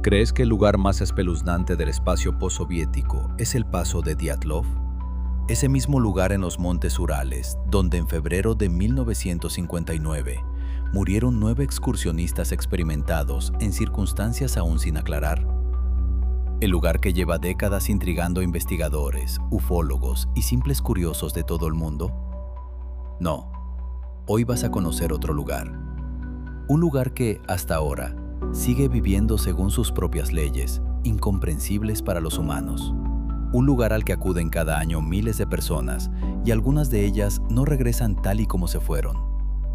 ¿Crees que el lugar más espeluznante del espacio postsoviético es el paso de Dyatlov? Ese mismo lugar en los montes Urales, donde en febrero de 1959 murieron 9 excursionistas experimentados en circunstancias aún sin aclarar. El lugar que lleva décadas intrigando a investigadores, ufólogos y simples curiosos de todo el mundo. No, hoy vas a conocer otro lugar. Un lugar que, hasta ahora, sigue viviendo según sus propias leyes, incomprensibles para los humanos. Un lugar al que acuden cada año miles de personas y algunas de ellas no regresan tal y como se fueron,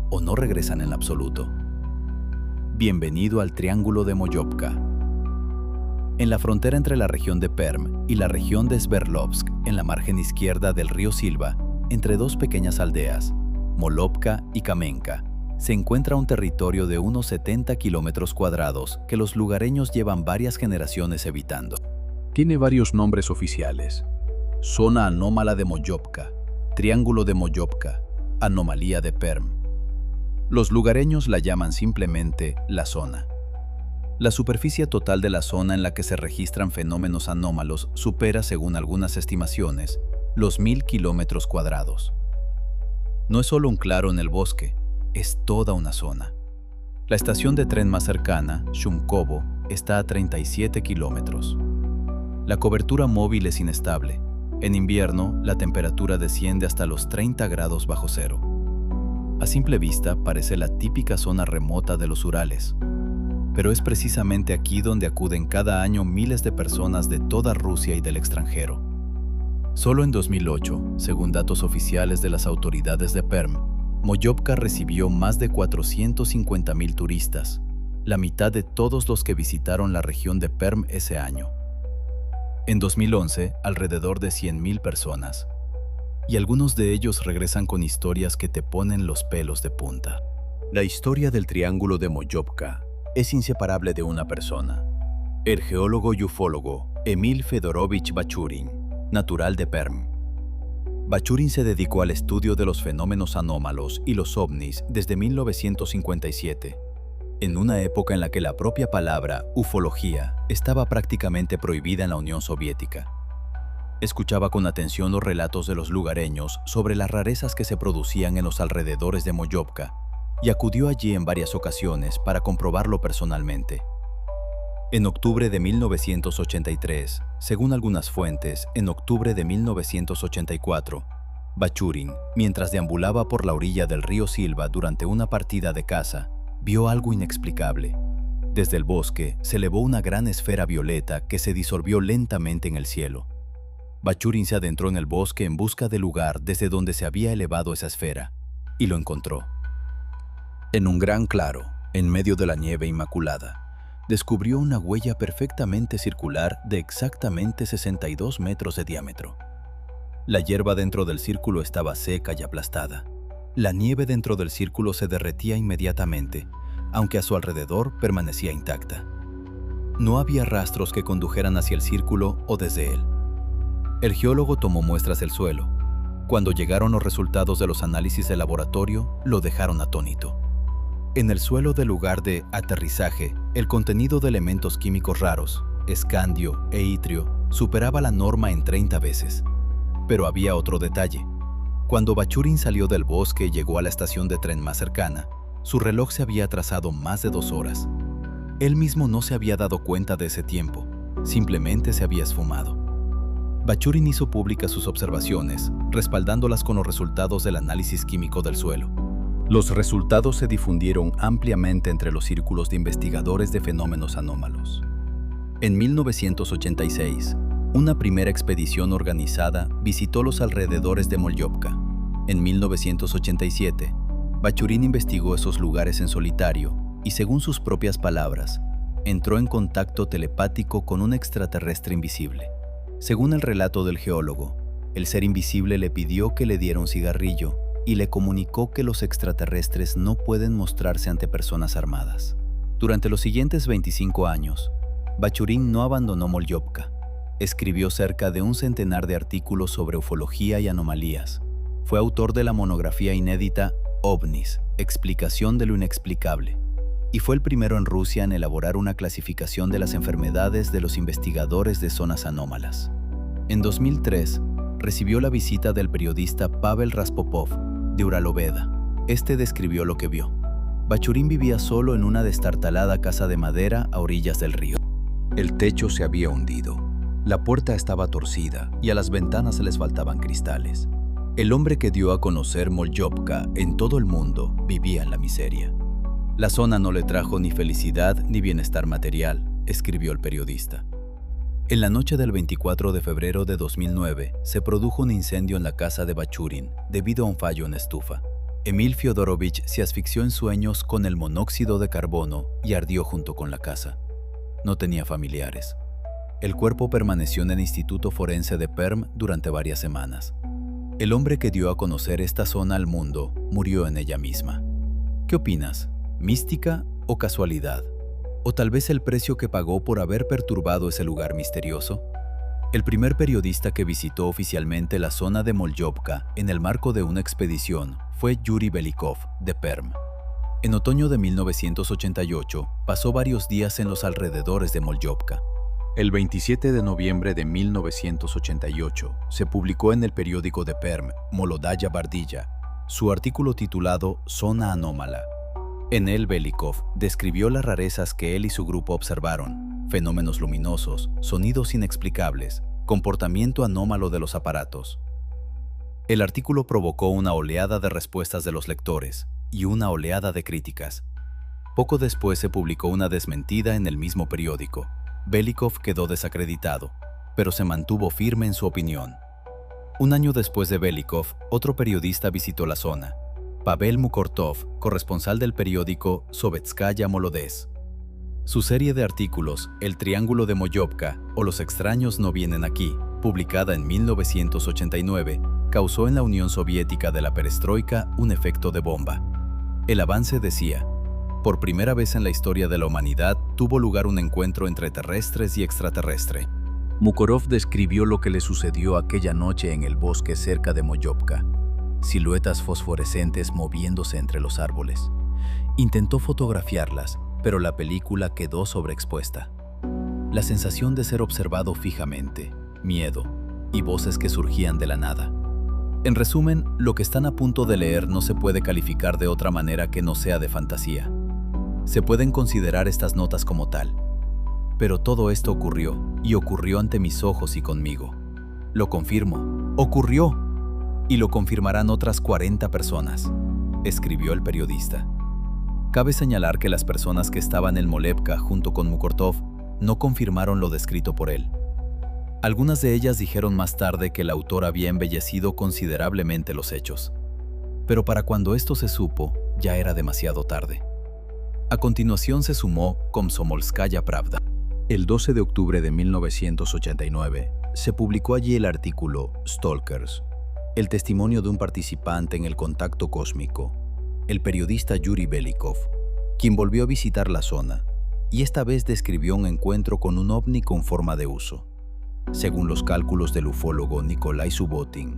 o no regresan en absoluto. Bienvenido al Triángulo de Moyopka. En la frontera entre la región de Perm y la región de Sverdlovsk, en la margen izquierda del río Silva, entre dos pequeñas aldeas, Molovka y Kamenka, se encuentra un territorio de unos 70 kilómetros cuadrados que los lugareños llevan varias generaciones evitando. Tiene varios nombres oficiales: Zona Anómala de Moyopka, Triángulo de Moyopka, Anomalía de Perm. Los lugareños la llaman simplemente la zona. La superficie total de la zona en la que se registran fenómenos anómalos supera, según algunas estimaciones, los 1000 kilómetros cuadrados. No es solo un claro en el bosque, es toda una zona. La estación de tren más cercana, Shumkovo, está a 37 kilómetros. La cobertura móvil es inestable. En invierno, la temperatura desciende hasta los 30 grados bajo cero. A simple vista, parece la típica zona remota de los Urales. Pero es precisamente aquí donde acuden cada año miles de personas de toda Rusia y del extranjero. Solo en 2008, según datos oficiales de las autoridades de Perm, Moyopka recibió más de 450,000 turistas, la mitad de todos los que visitaron la región de Perm ese año. En 2011, alrededor de 100,000 personas. Y algunos de ellos regresan con historias que te ponen los pelos de punta. La historia del Triángulo de Moyopka es inseparable de una persona: el geólogo y ufólogo Emil Fedorovich Bachurin, natural de Perm. Bachurin se dedicó al estudio de los fenómenos anómalos y los ovnis desde 1957, en una época en la que la propia palabra ufología estaba prácticamente prohibida en la Unión Soviética. Escuchaba con atención los relatos de los lugareños sobre las rarezas que se producían en los alrededores de Moyopka y acudió allí en varias ocasiones para comprobarlo personalmente. En octubre de 1983, según algunas fuentes, en octubre de 1984, Bachurin, mientras deambulaba por la orilla del río Silva durante una partida de caza, vio algo inexplicable. Desde el bosque se elevó una gran esfera violeta que se disolvió lentamente en el cielo. Bachurin se adentró en el bosque en busca del lugar desde donde se había elevado esa esfera, y lo encontró. En un gran claro, en medio de la nieve inmaculada, descubrió una huella perfectamente circular de exactamente 62 metros de diámetro. La hierba dentro del círculo estaba seca y aplastada. La nieve dentro del círculo se derretía inmediatamente, aunque a su alrededor permanecía intacta. No había rastros que condujeran hacia el círculo o desde él. El geólogo tomó muestras del suelo. Cuando llegaron los resultados de los análisis de laboratorio, lo dejaron atónito. En el suelo del lugar de aterrizaje, el contenido de elementos químicos raros, escandio e itrio, superaba la norma en 30 veces. Pero había otro detalle. Cuando Bachurin salió del bosque y llegó a la estación de tren más cercana, su reloj se había atrasado más de 2 horas. Él mismo no se había dado cuenta de ese tiempo, simplemente se había esfumado. Bachurin hizo públicas sus observaciones, respaldándolas con los resultados del análisis químico del suelo. Los resultados se difundieron ampliamente entre los círculos de investigadores de fenómenos anómalos. En 1986, una primera expedición organizada visitó los alrededores de Molyopka. En 1987, Bachurin investigó esos lugares en solitario y, según sus propias palabras, entró en contacto telepático con un extraterrestre invisible. Según el relato del geólogo, el ser invisible le pidió que le diera un cigarrillo y le comunicó que los extraterrestres no pueden mostrarse ante personas armadas. Durante los siguientes 25 años, Bachurin no abandonó Molyopka. Escribió cerca de un centenar de artículos sobre ufología y anomalías. Fue autor de la monografía inédita OVNIs, Explicación de lo inexplicable, y fue el primero en Rusia en elaborar una clasificación de las enfermedades de los investigadores de zonas anómalas. En 2003, recibió la visita del periodista Pavel Raspopov, de Uraloveda. Este describió lo que vio. Bachurin vivía solo en una destartalada casa de madera a orillas del río. El techo se había hundido, la puerta estaba torcida y a las ventanas se les faltaban cristales. El hombre que dio a conocer Moljovka en todo el mundo vivía en la miseria. La zona no le trajo ni felicidad ni bienestar material, escribió el periodista. En la noche del 24 de febrero de 2009 se produjo un incendio en la casa de Bachurin debido a un fallo en estufa. Emil Fyodorovich se asfixió en sueños con el monóxido de carbono y ardió junto con la casa. No tenía familiares. El cuerpo permaneció en el Instituto Forense de Perm durante varias semanas. El hombre que dio a conocer esta zona al mundo murió en ella misma. ¿Qué opinas? ¿Mística o casualidad? ¿O tal vez el precio que pagó por haber perturbado ese lugar misterioso? El primer periodista que visitó oficialmente la zona de Moljovka en el marco de una expedición fue Yuri Belikov, de Perm. En otoño de 1988, pasó varios días en los alrededores de Moljovka. El 27 de noviembre de 1988, se publicó en el periódico de Perm, Molodaya Bardilla, su artículo titulado Zona Anómala. En él, Belikov describió las rarezas que él y su grupo observaron, fenómenos luminosos, sonidos inexplicables, comportamiento anómalo de los aparatos. El artículo provocó una oleada de respuestas de los lectores y una oleada de críticas. Poco después se publicó una desmentida en el mismo periódico. Belikov quedó desacreditado, pero se mantuvo firme en su opinión. Un año después de Belikov, otro periodista visitó la zona. Pavel Mukortov, corresponsal del periódico Sovetskaya Molodez. Su serie de artículos, El Triángulo de Moljovka o Los extraños no vienen aquí, publicada en 1989, causó en la Unión Soviética de la perestroika un efecto de bomba. El avance decía: por primera vez en la historia de la humanidad tuvo lugar un encuentro entre terrestres y extraterrestre. Mukorov describió lo que le sucedió aquella noche en el bosque cerca de Moljovka. Siluetas fosforescentes moviéndose entre los árboles. Intentó fotografiarlas, pero la película quedó sobreexpuesta. La sensación de ser observado fijamente, miedo y voces que surgían de la nada. En resumen, lo que están a punto de leer no se puede calificar de otra manera que no sea de fantasía. Se pueden considerar estas notas como tal. Pero todo esto ocurrió, y ocurrió ante mis ojos y conmigo. Lo confirmo, ocurrió. Y lo confirmarán otras 40 personas, escribió el periodista. Cabe señalar que las personas que estaban en Moljovka junto con Mukortov no confirmaron lo descrito por él. Algunas de ellas dijeron más tarde que el autor había embellecido considerablemente los hechos. Pero para cuando esto se supo, ya era demasiado tarde. A continuación se sumó Komsomolskaya Pravda. El 12 de octubre de 1989 se publicó allí el artículo Stalkers, el testimonio de un participante en el contacto cósmico, el periodista Yuri Belikov, quien volvió a visitar la zona y esta vez describió un encuentro con un ovni con forma de uso. Según los cálculos del ufólogo Nikolai Subotin,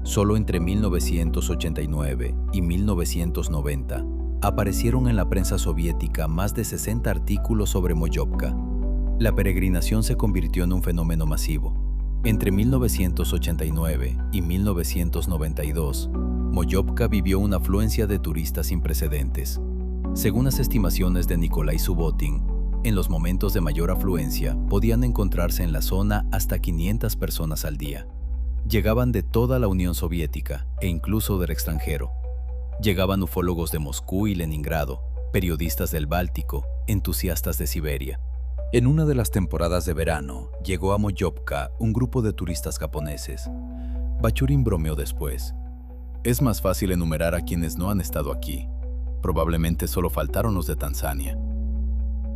solo entre 1989 y 1990 aparecieron en la prensa soviética más de 60 artículos sobre Moljovka. La peregrinación se convirtió en un fenómeno masivo. Entre 1989 y 1992, Moljovka vivió una afluencia de turistas sin precedentes. Según las estimaciones de Nikolai Subotin, en los momentos de mayor afluencia podían encontrarse en la zona hasta 500 personas al día. Llegaban de toda la Unión Soviética e incluso del extranjero. Llegaban ufólogos de Moscú y Leningrado, periodistas del Báltico, entusiastas de Siberia. En una de las temporadas de verano, llegó a Moljovka un grupo de turistas japoneses. Bachurin bromeó después: es más fácil enumerar a quienes no han estado aquí. Probablemente solo faltaron los de Tanzania.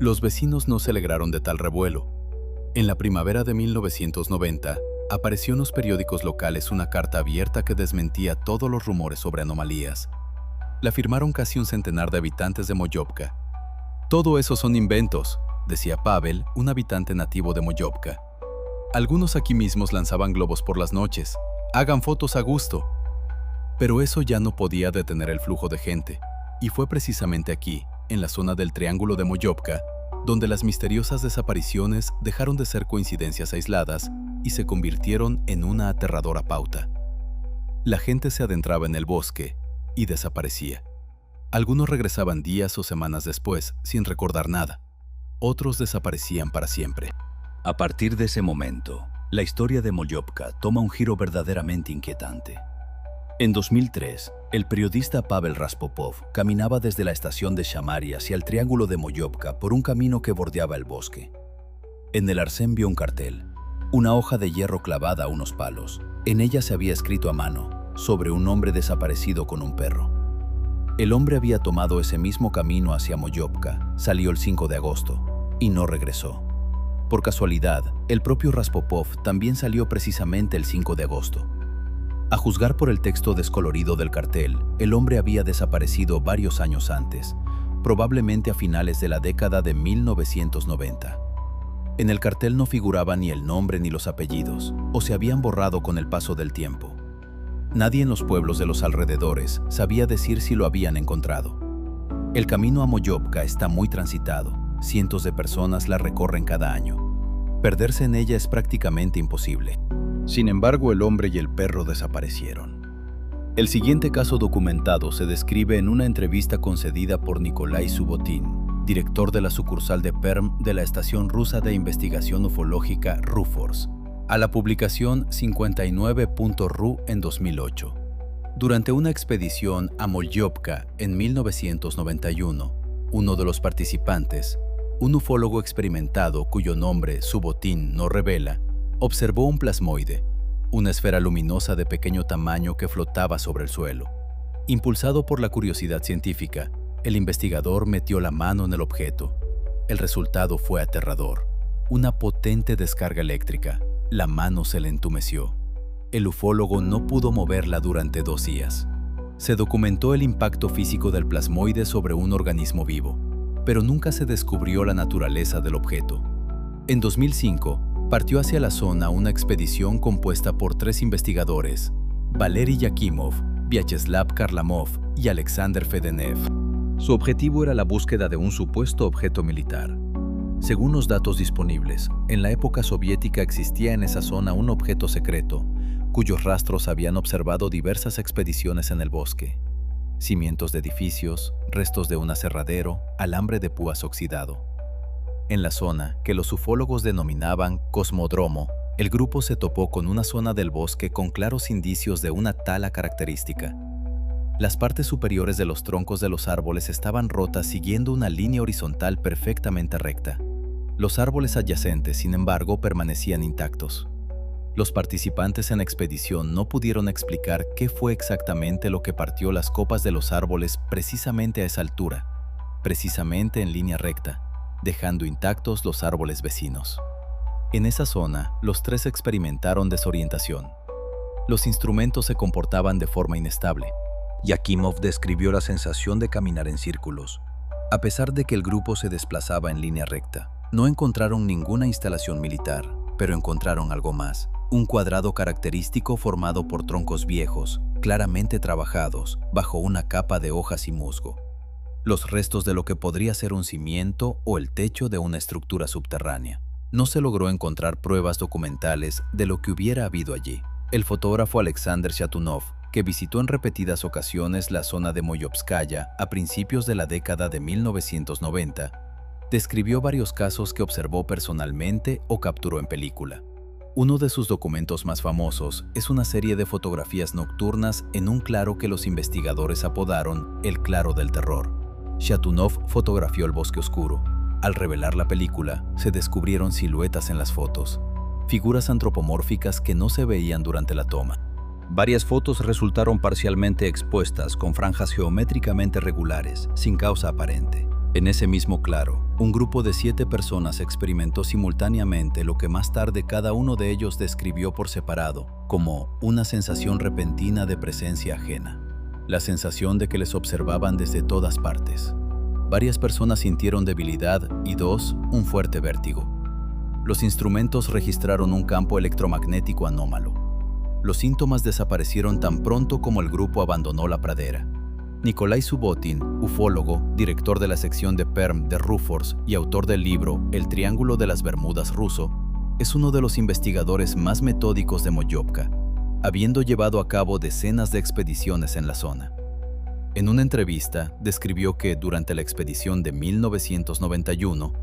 Los vecinos no se alegraron de tal revuelo. En la primavera de 1990, apareció en los periódicos locales una carta abierta que desmentía todos los rumores sobre anomalías. La firmaron casi un centenar de habitantes de Moljovka. Todo eso son inventos, decía Pavel, un habitante nativo de Moljovka. Algunos aquí mismos lanzaban globos por las noches. Hagan fotos a gusto. Pero eso ya no podía detener el flujo de gente. Y fue precisamente aquí, en la zona del Triángulo de Moyopka, donde las misteriosas desapariciones dejaron de ser coincidencias aisladas y se convirtieron en una aterradora pauta. La gente se adentraba en el bosque y desaparecía. Algunos regresaban días o semanas después sin recordar nada. Otros desaparecían para siempre. A partir de ese momento, la historia de Moyopka toma un giro verdaderamente inquietante. En 2003, el periodista Pavel Raspopov caminaba desde la estación de Shamari hacia el Triángulo de Moyopka por un camino que bordeaba el bosque. En el arcén vio un cartel, una hoja de hierro clavada a unos palos. En ella se había escrito a mano, sobre un hombre desaparecido con un perro. El hombre había tomado ese mismo camino hacia Moyopka, salió el 5 de agosto y no regresó. Por casualidad, el propio Raspopov también salió precisamente el 5 de agosto. A juzgar por el texto descolorido del cartel, el hombre había desaparecido varios años antes, probablemente a finales de la década de 1990. En el cartel no figuraba ni el nombre ni los apellidos, o se habían borrado con el paso del tiempo. Nadie en los pueblos de los alrededores sabía decir si lo habían encontrado. El camino a Moyopka está muy transitado, cientos de personas la recorren cada año. Perderse en ella es prácticamente imposible. Sin embargo, el hombre y el perro desaparecieron. El siguiente caso documentado se describe en una entrevista concedida por Nikolai Subotin, director de la sucursal de Perm de la Estación Rusa de Investigación Ufológica RUFORS, a la publicación 59.ru en 2008. Durante una expedición a Molyopka en 1991, uno de los participantes, un ufólogo experimentado cuyo nombre Subotin no revela, observó un plasmoide, una esfera luminosa de pequeño tamaño que flotaba sobre el suelo. Impulsado por la curiosidad científica, el investigador metió la mano en el objeto. El resultado fue aterrador. Una potente descarga eléctrica. La mano se le entumeció. El ufólogo no pudo moverla durante 2 días. Se documentó el impacto físico del plasmoide sobre un organismo vivo, pero nunca se descubrió la naturaleza del objeto. En 2005, partió hacia la zona una expedición compuesta por 3 investigadores, Valery Yakimov, Vyacheslav Karlamov y Alexander Fedenev. Su objetivo era la búsqueda de un supuesto objeto militar. Según los datos disponibles, en la época soviética existía en esa zona un objeto secreto, cuyos rastros habían observado diversas expediciones en el bosque. Cimientos de edificios, restos de un aserradero, alambre de púas oxidado. En la zona, que los ufólogos denominaban Cosmodromo, el grupo se topó con una zona del bosque con claros indicios de una tala característica. Las partes superiores de los troncos de los árboles estaban rotas siguiendo una línea horizontal perfectamente recta. Los árboles adyacentes, sin embargo, permanecían intactos. Los participantes en la expedición no pudieron explicar qué fue exactamente lo que partió las copas de los árboles precisamente a esa altura, precisamente en línea recta, dejando intactos los árboles vecinos. En esa zona, los 3 experimentaron desorientación. Los instrumentos se comportaban de forma inestable. Yakimov describió la sensación de caminar en círculos. A pesar de que el grupo se desplazaba en línea recta, no encontraron ninguna instalación militar, pero encontraron algo más. Un cuadrado característico formado por troncos viejos, claramente trabajados, bajo una capa de hojas y musgo. Los restos de lo que podría ser un cimiento o el techo de una estructura subterránea. No se logró encontrar pruebas documentales de lo que hubiera habido allí. El fotógrafo Alexander Shatunov, que visitó en repetidas ocasiones la zona de Moyopskaya a principios de la década de 1990, describió varios casos que observó personalmente o capturó en película. Uno de sus documentos más famosos es una serie de fotografías nocturnas en un claro que los investigadores apodaron el Claro del Terror. Shatunov fotografió el bosque oscuro. Al revelar la película, se descubrieron siluetas en las fotos, figuras antropomórficas que no se veían durante la toma. Varias fotos resultaron parcialmente expuestas con franjas geométricamente regulares, sin causa aparente. En ese mismo claro, un grupo de 7 personas experimentó simultáneamente lo que más tarde cada uno de ellos describió por separado como una sensación repentina de presencia ajena. La sensación de que les observaban desde todas partes. Varias personas sintieron debilidad y 2, un fuerte vértigo. Los instrumentos registraron un campo electromagnético anómalo. Los síntomas desaparecieron tan pronto como el grupo abandonó la pradera. Nikolai Subotin, ufólogo, director de la sección de Perm de Rufors y autor del libro El Triángulo de las Bermudas ruso, es uno de los investigadores más metódicos de Moyopka, habiendo llevado a cabo decenas de expediciones en la zona. En una entrevista, describió que durante la expedición de 1991,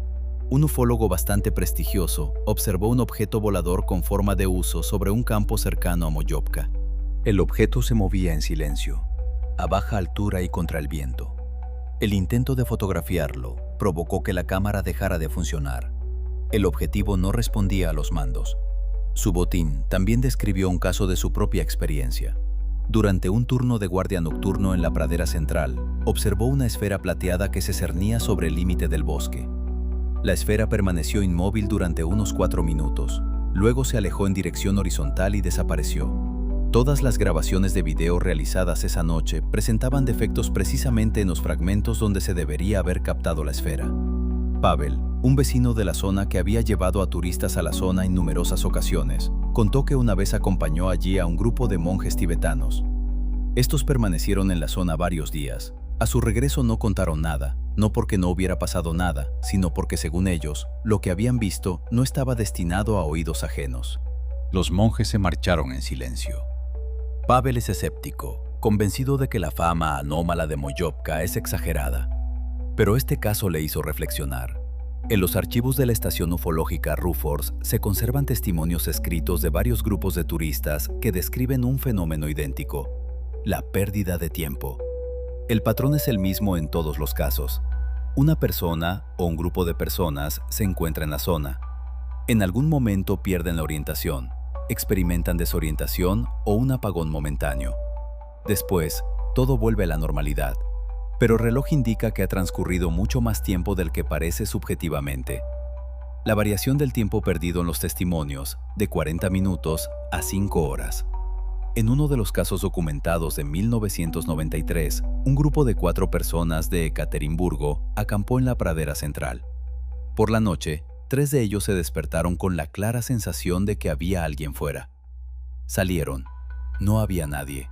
un ufólogo bastante prestigioso observó un objeto volador con forma de huso sobre un campo cercano a Moyopka. El objeto se movía en silencio, a baja altura y contra el viento. El intento de fotografiarlo provocó que la cámara dejara de funcionar. El objetivo no respondía a los mandos. Subotin también describió un caso de su propia experiencia. Durante un turno de guardia nocturno en la pradera central, observó una esfera plateada que se cernía sobre el límite del bosque. La esfera permaneció inmóvil durante unos 4 minutos. Luego se alejó en dirección horizontal y desapareció. Todas las grabaciones de video realizadas esa noche presentaban defectos precisamente en los fragmentos donde se debería haber captado la esfera. Pavel, un vecino de la zona que había llevado a turistas a la zona en numerosas ocasiones, contó que una vez acompañó allí a un grupo de monjes tibetanos. Estos permanecieron en la zona varios días. A su regreso no contaron nada, no porque no hubiera pasado nada, sino porque, según ellos, lo que habían visto no estaba destinado a oídos ajenos. Los monjes se marcharon en silencio. Pavel es escéptico, convencido de que la fama anómala de Moyopka es exagerada. Pero este caso le hizo reflexionar. En los archivos de la estación ufológica Rufors se conservan testimonios escritos de varios grupos de turistas que describen un fenómeno idéntico: la pérdida de tiempo. El patrón es el mismo en todos los casos. Una persona o un grupo de personas se encuentra en la zona. En algún momento pierden la orientación, experimentan desorientación o un apagón momentáneo. Después, todo vuelve a la normalidad, pero el reloj indica que ha transcurrido mucho más tiempo del que parece subjetivamente. La variación del tiempo perdido en los testimonios, de 40 minutos a 5 horas. En uno de los casos documentados de 1993, un grupo de 4 personas de Ekaterimburgo acampó en la pradera central. Por la noche, 3 de ellos se despertaron con la clara sensación de que había alguien fuera. Salieron. No había nadie.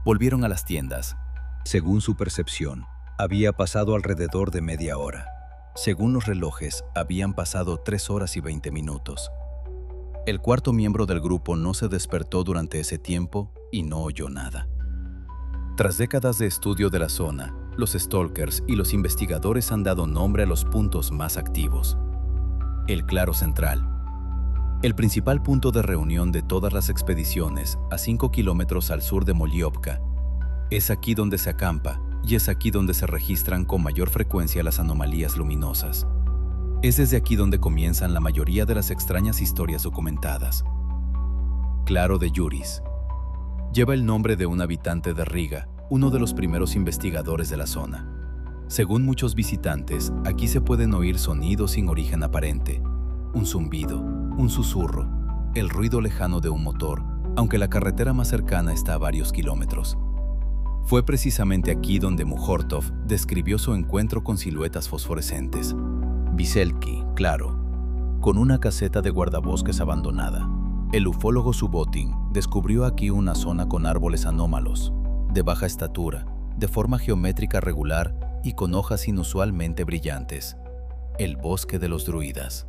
Volvieron a las tiendas. Según su percepción, había pasado alrededor de media hora. Según los relojes, habían pasado 3 horas y 20 minutos. El cuarto miembro del grupo no se despertó durante ese tiempo y no oyó nada. Tras décadas de estudio de la zona, los stalkers y los investigadores han dado nombre a los puntos más activos. El Claro Central. El principal punto de reunión de todas las expediciones, a 5 kilómetros al sur de Molyopka. Es aquí donde se acampa y es aquí donde se registran con mayor frecuencia las anomalías luminosas. Es desde aquí donde comienzan la mayoría de las extrañas historias documentadas. Claro de Yuris. Lleva el nombre de un habitante de Riga, uno de los primeros investigadores de la zona. Según muchos visitantes, aquí se pueden oír sonidos sin origen aparente. Un zumbido, un susurro, el ruido lejano de un motor, aunque la carretera más cercana está a varios kilómetros. Fue precisamente aquí donde Muhortov describió su encuentro con siluetas fosforescentes. Biselki, claro, con una caseta de guardabosques abandonada. El ufólogo Subotin descubrió aquí una zona con árboles anómalos, de baja estatura, de forma geométrica regular y con hojas inusualmente brillantes. El bosque de los druidas.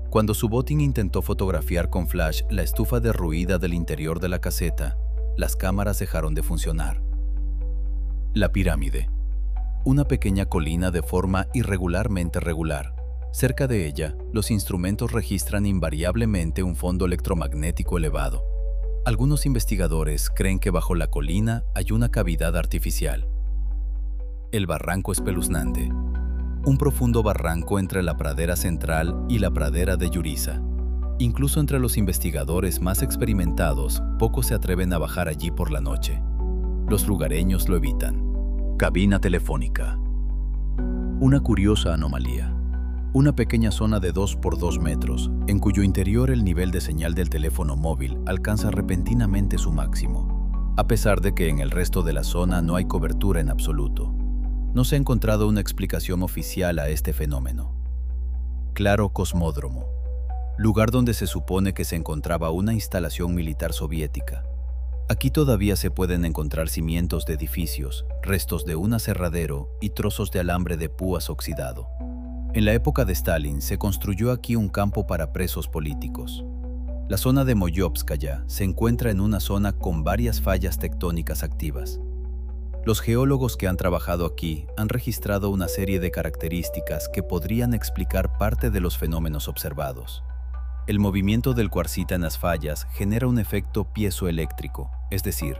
Cuando Subotin intentó fotografiar con flash la estufa derruida del interior de la caseta, las cámaras dejaron de funcionar. La pirámide. Una pequeña colina de forma irregularmente regular. Cerca de ella, los instrumentos registran invariablemente un fondo electromagnético elevado. Algunos investigadores creen que bajo la colina hay una cavidad artificial. El barranco espeluznante. Un profundo barranco entre la pradera central y la pradera de Yuriza. Incluso entre los investigadores más experimentados, pocos se atreven a bajar allí por la noche. Los lugareños lo evitan. Cabina telefónica. Una curiosa anomalía. Una pequeña zona de 2 por 2 metros, en cuyo interior el nivel de señal del teléfono móvil alcanza repentinamente su máximo, a pesar de que en el resto de la zona no hay cobertura en absoluto. No se ha encontrado una explicación oficial a este fenómeno. Claro Cosmódromo, lugar donde se supone que se encontraba una instalación militar soviética. Aquí todavía se pueden encontrar cimientos de edificios, restos de un aserradero y trozos de alambre de púas oxidado. En la época de Stalin se construyó aquí un campo para presos políticos. La zona de Moyopskaya se encuentra en una zona con varias fallas tectónicas activas. Los geólogos que han trabajado aquí han registrado una serie de características que podrían explicar parte de los fenómenos observados. El movimiento del cuarcita en las fallas genera un efecto piezoeléctrico, es decir,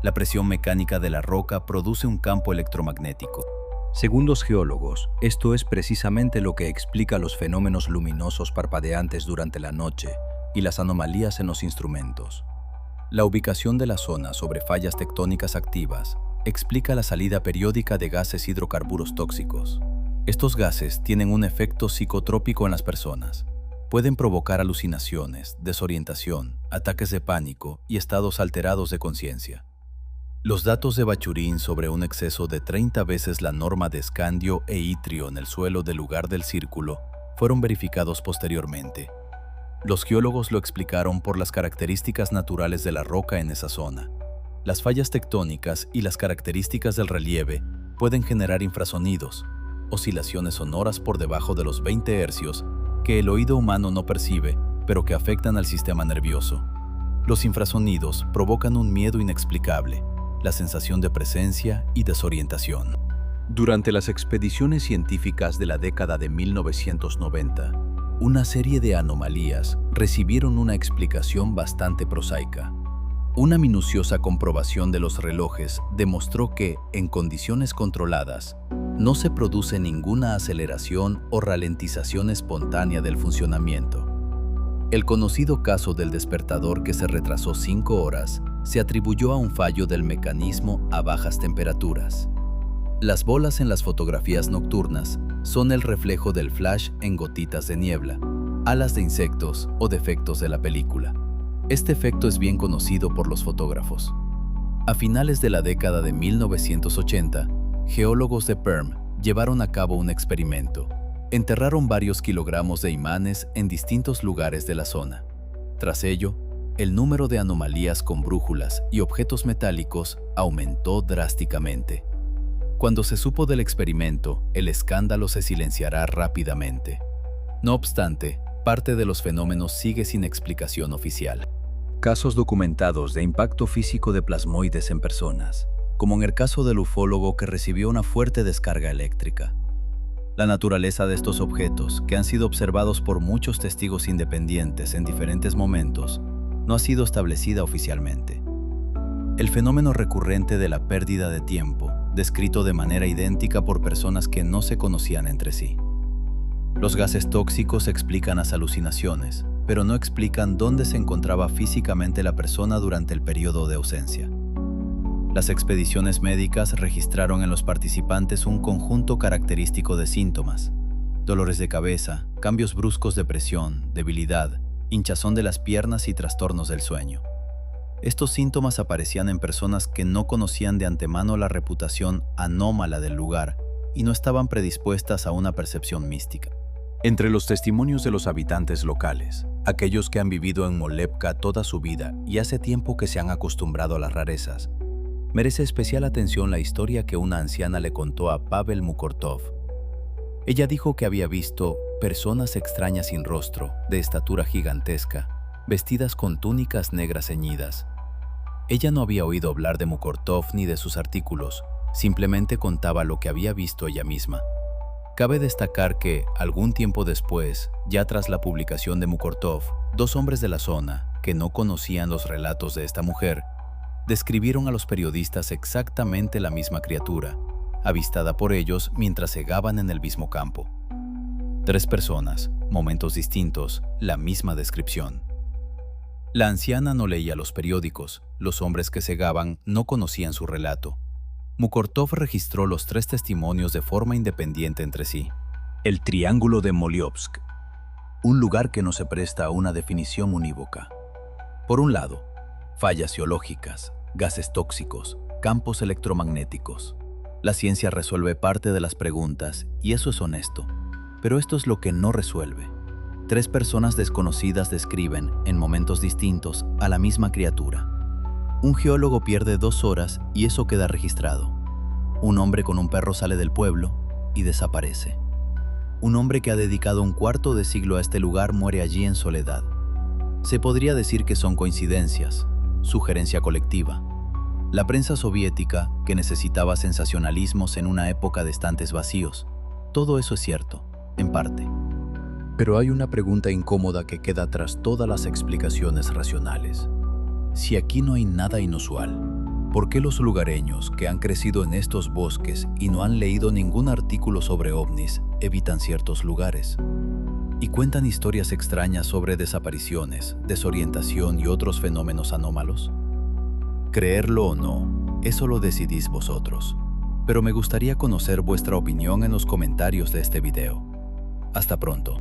la presión mecánica de la roca produce un campo electromagnético. Según los geólogos, esto es precisamente lo que explica los fenómenos luminosos parpadeantes durante la noche y las anomalías en los instrumentos. La ubicación de la zona sobre fallas tectónicas activas explica la salida periódica de gases hidrocarburos tóxicos. Estos gases tienen un efecto psicotrópico en las personas. Pueden provocar alucinaciones, desorientación, ataques de pánico y estados alterados de conciencia. Los datos de Bachurin sobre un exceso de 30 veces la norma de escandio e itrio en el suelo del lugar del círculo fueron verificados posteriormente. Los geólogos lo explicaron por las características naturales de la roca en esa zona. Las fallas tectónicas y las características del relieve pueden generar infrasonidos, oscilaciones sonoras por debajo de los 20 hercios que el oído humano no percibe, pero que afectan al sistema nervioso. Los infrasonidos provocan un miedo inexplicable, la sensación de presencia y desorientación. Durante las expediciones científicas de la década de 1990, una serie de anomalías recibieron una explicación bastante prosaica. Una minuciosa comprobación de los relojes demostró que, en condiciones controladas, no se produce ninguna aceleración o ralentización espontánea del funcionamiento. El conocido caso del despertador que se retrasó 5 horas se atribuyó a un fallo del mecanismo a bajas temperaturas. Las bolas en las fotografías nocturnas son el reflejo del flash en gotitas de niebla, alas de insectos o defectos de la película. Este efecto es bien conocido por los fotógrafos. A finales de la década de 1980, geólogos de Perm llevaron a cabo un experimento. Enterraron varios kilogramos de imanes en distintos lugares de la zona. Tras ello, el número de anomalías con brújulas y objetos metálicos aumentó drásticamente. Cuando se supo del experimento, el escándalo se silenciará rápidamente. No obstante, parte de los fenómenos sigue sin explicación oficial. Casos documentados de impacto físico de plasmoides en personas, como en el caso del ufólogo que recibió una fuerte descarga eléctrica. La naturaleza de estos objetos, que han sido observados por muchos testigos independientes en diferentes momentos, no ha sido establecida oficialmente. El fenómeno recurrente de la pérdida de tiempo, descrito de manera idéntica por personas que no se conocían entre sí. Los gases tóxicos explican las alucinaciones, pero no explican dónde se encontraba físicamente la persona durante el periodo de ausencia. Las expediciones médicas registraron en los participantes un conjunto característico de síntomas: dolores de cabeza, cambios bruscos de presión, debilidad, hinchazón de las piernas y trastornos del sueño. Estos síntomas aparecían en personas que no conocían de antemano la reputación anómala del lugar y no estaban predispuestas a una percepción mística. Entre los testimonios de los habitantes locales, aquellos que han vivido en Molepka toda su vida y hace tiempo que se han acostumbrado a las rarezas, merece especial atención la historia que una anciana le contó a Pavel Mukortov. Ella dijo que había visto personas extrañas sin rostro, de estatura gigantesca, vestidas con túnicas negras ceñidas. Ella no había oído hablar de Mukortov ni de sus artículos, simplemente contaba lo que había visto ella misma. Cabe destacar que, algún tiempo después, ya tras la publicación de Mukortov, 2 hombres de la zona, que no conocían los relatos de esta mujer, describieron a los periodistas exactamente la misma criatura, avistada por ellos mientras segaban en el mismo campo. 3 personas, momentos distintos, la misma descripción. La anciana no leía los periódicos, los hombres que segaban no conocían su relato. Mukortov registró los 3 testimonios de forma independiente entre sí. El Triángulo de Molyovsk, un lugar que no se presta a una definición unívoca. Por un lado, fallas geológicas, gases tóxicos, campos electromagnéticos. La ciencia resuelve parte de las preguntas y eso es honesto, pero esto es lo que no resuelve. 3 personas desconocidas describen, en momentos distintos, a la misma criatura. Un geólogo pierde 2 horas y eso queda registrado. Un hombre con un perro sale del pueblo y desaparece. Un hombre que ha dedicado un cuarto de siglo a este lugar muere allí en soledad. Se podría decir que son coincidencias, sugerencia colectiva. La prensa soviética, que necesitaba sensacionalismos en una época de estantes vacíos. Todo eso es cierto, en parte. Pero hay una pregunta incómoda que queda tras todas las explicaciones racionales. Si aquí no hay nada inusual, ¿por qué los lugareños que han crecido en estos bosques y no han leído ningún artículo sobre ovnis evitan ciertos lugares? Y cuentan historias extrañas sobre desapariciones, desorientación y otros fenómenos anómalos. Creerlo o no, eso lo decidís vosotros. Pero me gustaría conocer vuestra opinión en los comentarios de este video. Hasta pronto.